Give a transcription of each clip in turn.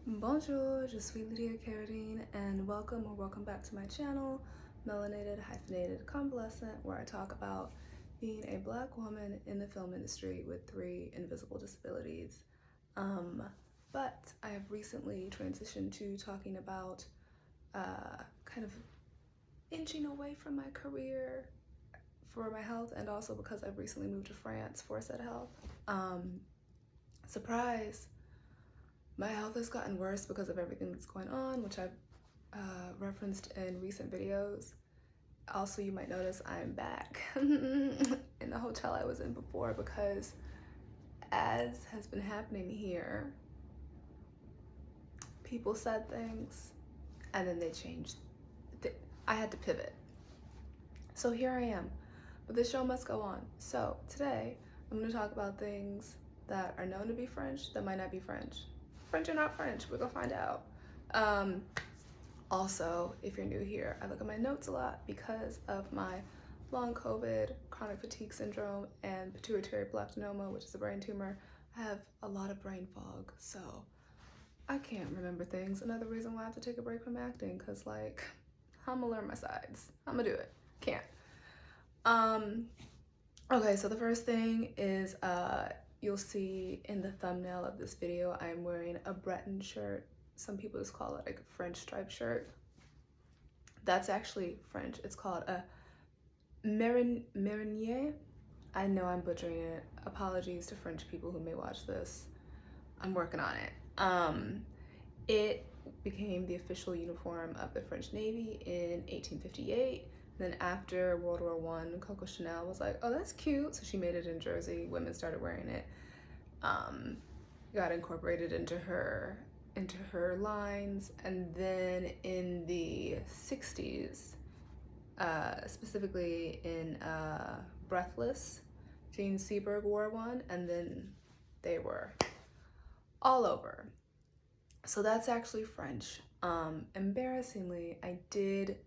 Bonjour, je suis Lydia Carradine, and welcome back to my channel, Melanated Hyphenated Convalescent, where I talk about being a Black woman in the film industry with 3 invisible disabilities. But I have recently transitioned to talking about kind of inching away from my career for my health, and also because I've recently moved to France for said health. Surprise! My health has gotten worse because of everything that's going on, which I've referenced in recent videos. Also, you might notice I'm back in the hotel I was in before because, as has been happening here, people said things and then they changed. I had to pivot. So here I am. But the show must go on. So today, I'm going to talk about things that are known to be French that might not be French. French or not French, we're gonna find out. Also, if you're new here, I look at my notes a lot because of my long COVID, chronic fatigue syndrome, and pituitary placenoma, which is a brain tumor. I have a lot of brain fog, so I can't remember things. Another reason why I have to take a break from acting, because like, I'm gonna learn my sides. I'm gonna do it. Can't. Okay, so the first thing is you'll see in the thumbnail of this video, I'm wearing a Breton shirt. Some people just call it like a French striped shirt. That's actually French. It's called a marinier. I know I'm butchering it. Apologies to French people who may watch this. I'm working on it. It became the official uniform of the French Navy in 1858. Then after World War I, Coco Chanel was like, oh, that's cute. So she made it in Jersey. Women started wearing it. Got incorporated into her lines. And then in the 60s, specifically in Breathless, Jean Seberg wore one, and then they were all over. So that's actually French. Embarrassingly, I did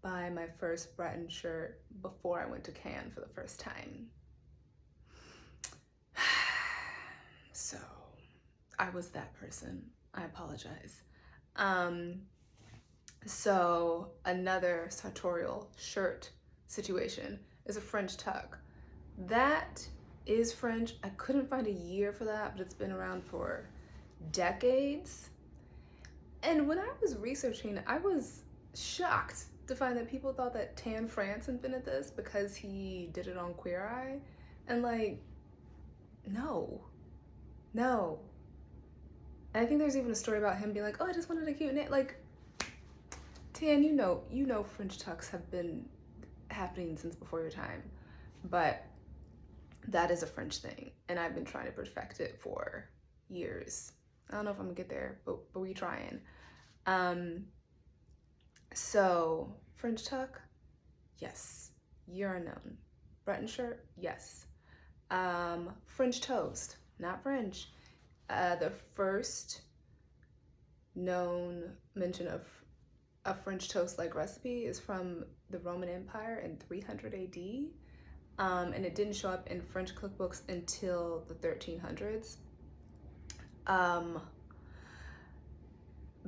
buy my first Breton shirt before I went to Cannes for the first time. So I was that person. I apologize. So another sartorial shirt situation is a French tuck. That is French. I couldn't find a year for that, but it's been around for decades. And when I was researching, I was shocked to find that people thought that Tan France invented this because he did it on Queer Eye. And like, no. And I think there's even a story about him being like, oh, I just wanted a cute name. Like, Tan, you know French tucks have been happening since before your time. But that is a French thing. And I've been trying to perfect it for years. I don't know if I'm gonna get there, but we trying. So French tuck, yes. Year unknown. Breton shirt, yes. French toast, not French. The first known mention of a French toast-like recipe is from the Roman Empire in 300 AD. And it didn't show up in French cookbooks until the 1300s.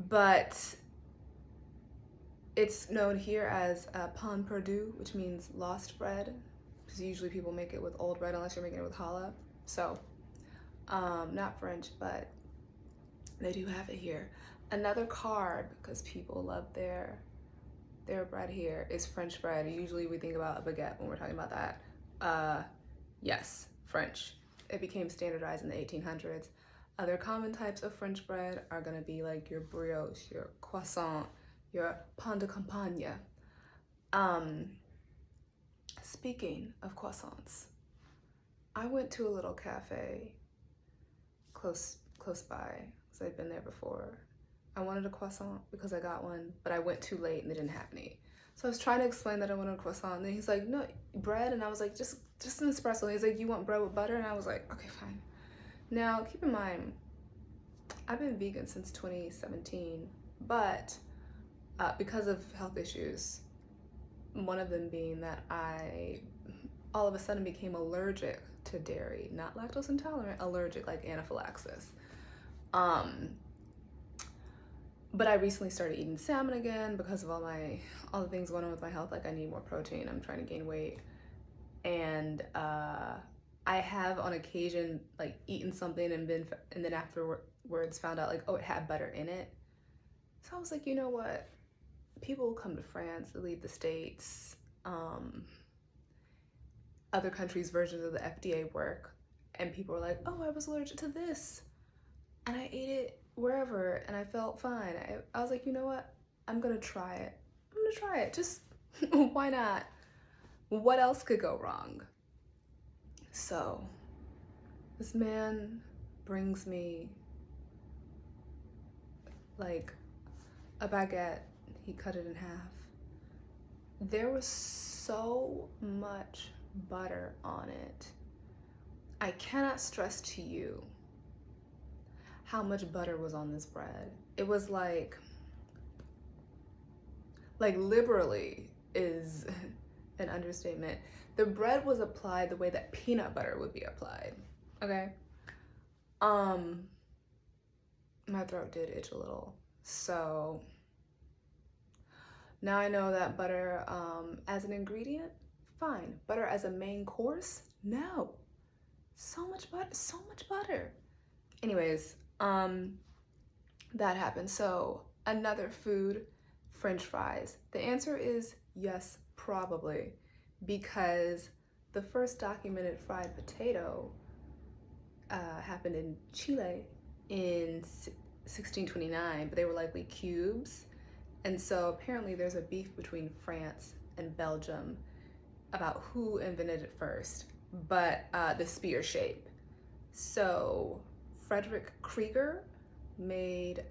But it's known here as pain perdu, which means lost bread, because usually people make it with old bread unless you're making it with challah. So, not French, but they do have it here. Another carb, because people love their bread here, is French bread. Usually we think about a baguette when we're talking about that. Yes, French. It became standardized in the 1800s. Other common types of French bread are gonna be like your brioche, your croissant, your pain de campagne. Speaking of croissants, I went to a little cafe close by, because I'd been there before. I wanted a croissant because I got one, but I went too late and they didn't have any. So I was trying to explain that I wanted a croissant, and then he's like, no, bread? And I was like, just an espresso. And he's like, you want bread with butter? And I was like, okay, fine. Now, keep in mind, I've been vegan since 2017, but because of health issues, one of them being that I all of a sudden became allergic to dairy, not lactose intolerant, allergic, like anaphylaxis. But I recently started eating salmon again because of all the things going on with my health. Like I need more protein. I'm trying to gain weight. And I have on occasion like eaten something and then afterwards found out like, oh, it had butter in it. So I was like, you know what? People come to France, they leave the States, other countries' versions of the FDA work, and people were like, oh, I was allergic to this. And I ate it wherever and I felt fine. I was like, you know what? I'm gonna try it. I'm gonna try it. Just why not? What else could go wrong? So this man brings me like a baguette. He cut it in half. There was so much butter on it. I cannot stress to you how much butter was on this bread. It was like liberally is an understatement. The bread was applied the way that peanut butter would be applied. Okay? My throat did itch a little. So now I know that butter as an ingredient, fine. Butter as a main course, no. So much butter. Anyways, that happened. So another food, French fries. The answer is yes, probably, because the first documented fried potato happened in Chile in 1629, but they were likely cubes. And so apparently there's a beef between France and Belgium about who invented it first, but the spear shape. So Frederick Krieger made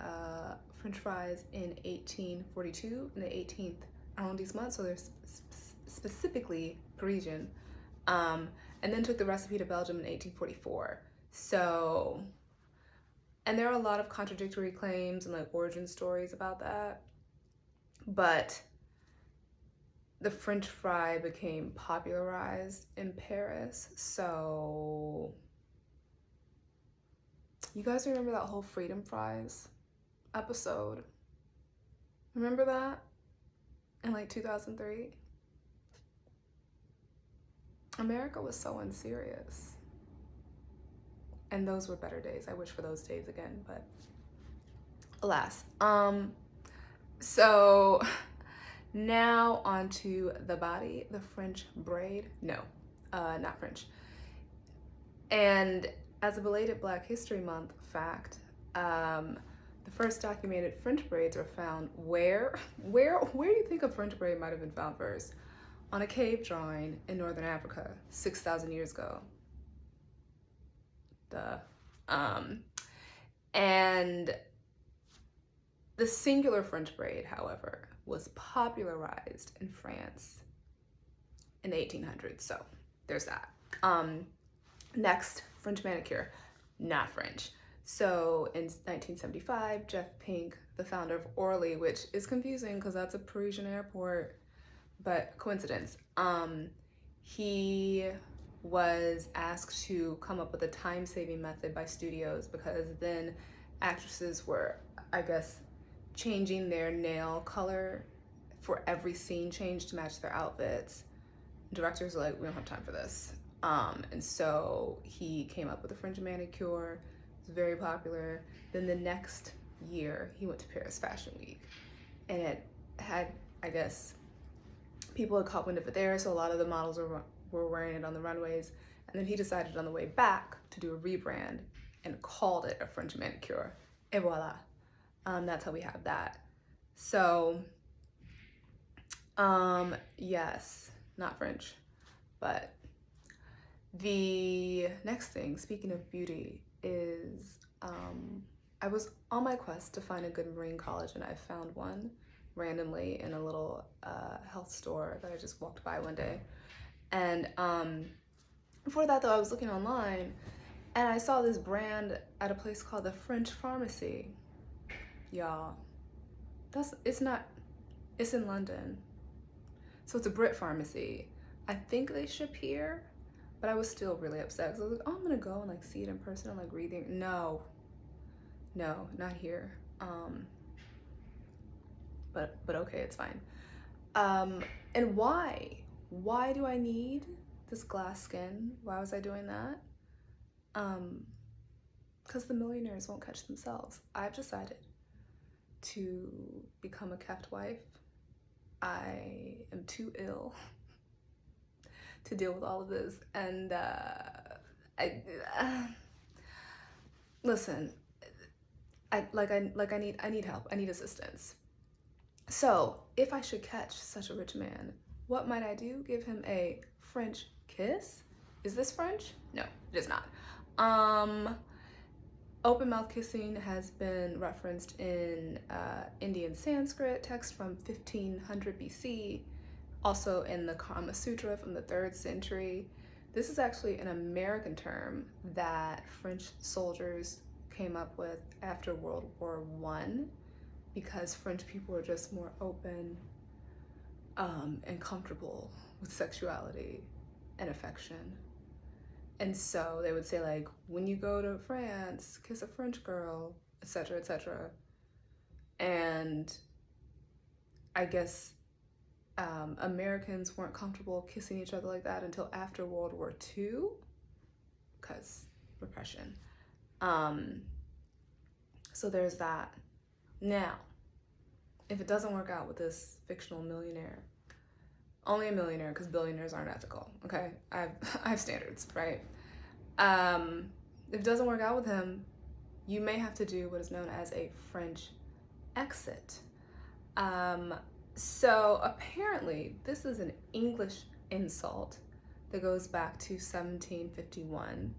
French fries in 1842 in the 18th arrondissement, so they're specifically Parisian, and then took the recipe to Belgium in 1844. So, and there are a lot of contradictory claims and like origin stories about that, but the French fry became popularized in Paris. So you guys remember that whole Freedom Fries episode? Remember that? In like 2003? America was so unserious. And those were better days. I wish for those days again, but alas. So now onto the body, the French braid. No, not French. And as a belated Black History Month fact, the first documented French braids were found where do you think a French braid might have been found first? On a cave drawing in Northern Africa, 6,000 years ago. And the singular French braid, however, was popularized in France in the 1800s. So there's that. Next, French manicure, not French. So in 1975, Jeff Pink, the founder of Orly, which is confusing because that's a Parisian airport, but coincidence, he was asked to come up with a time-saving method by studios because then actresses were, I guess, changing their nail color for every scene change to match their outfits. Directors were like, we don't have time for this. And so he came up with a French manicure. It was very popular. Then the next year, he went to Paris Fashion Week. And it had, I guess, people had caught wind of it there, so a lot of the models were wearing it on the runways. And then he decided on the way back to do a rebrand and called it a French manicure. Et voila. That's how we have that. So, yes, not French, but the next thing, speaking of beauty, is I was on my quest to find a good marine college, and I found one randomly in a little health store that I just walked by one day. And before that, though, I was looking online, and I saw this brand at a place called the French Pharmacy. Y'all, it's in London. So it's a Brit pharmacy. I think they ship here, but I was still really upset. So I was like, oh, I'm gonna go and like see it in person and like read it. No, not here. but okay, it's fine. And why? Why do I need this glass skin? Why was I doing that? Because the millionaires won't catch themselves. I've decided to become a kept wife. I am too ill to deal with all of this, and listen, I need help. I need assistance. So if I should catch such a rich man, what might I do? Give him a French kiss? Is this French? No, it is not. Open mouth kissing has been referenced in Indian Sanskrit text from 1500 BC, also in the Kama Sutra from the 3rd century. This is actually an American term that French soldiers came up with after World War I, because French people were just more open and comfortable with sexuality and affection. And so they would say, like, when you go to France, kiss a French girl, etc., etc. And I guess Americans weren't comfortable kissing each other like that until after World War II, because repression. So there's that. Now, if it doesn't work out with this fictional millionaire, only a millionaire, because billionaires aren't ethical, okay? I have standards, right? If it doesn't work out with him, you may have to do what is known as a French exit. So apparently this is an English insult that goes back to 1751.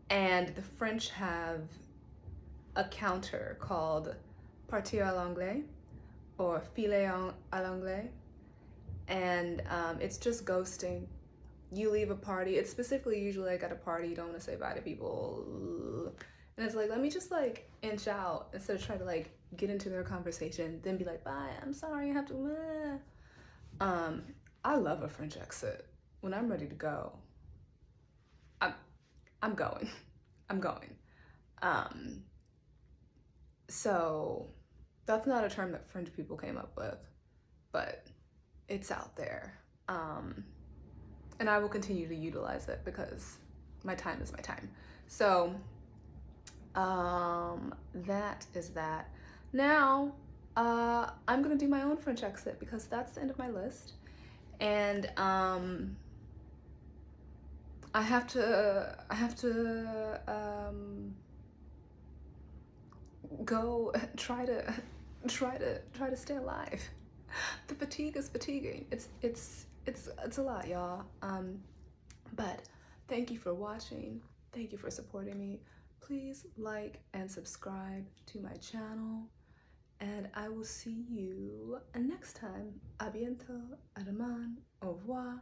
And the French have a counter called partir à l'anglais or filer à l'anglais. And it's just ghosting. You leave a party. It's specifically usually like at a party, you don't want to say bye to people. And it's like, let me just like inch out instead of trying to like get into their conversation, then be like, bye, I'm sorry, I have to. I love a French exit. When I'm ready to go, I'm going. I'm going. So that's not a term that French people came up with, but it's out there. And I will continue to utilize it because my time is my time. So that is that. Now, I'm gonna do my own French exit because that's the end of my list. And I have to go try to stay alive. The fatigue is fatiguing. It's a lot, y'all. But thank you for watching. Thank you for supporting me. Please like and subscribe to my channel. And I will see you next time. A bientôt. A demain. Au revoir.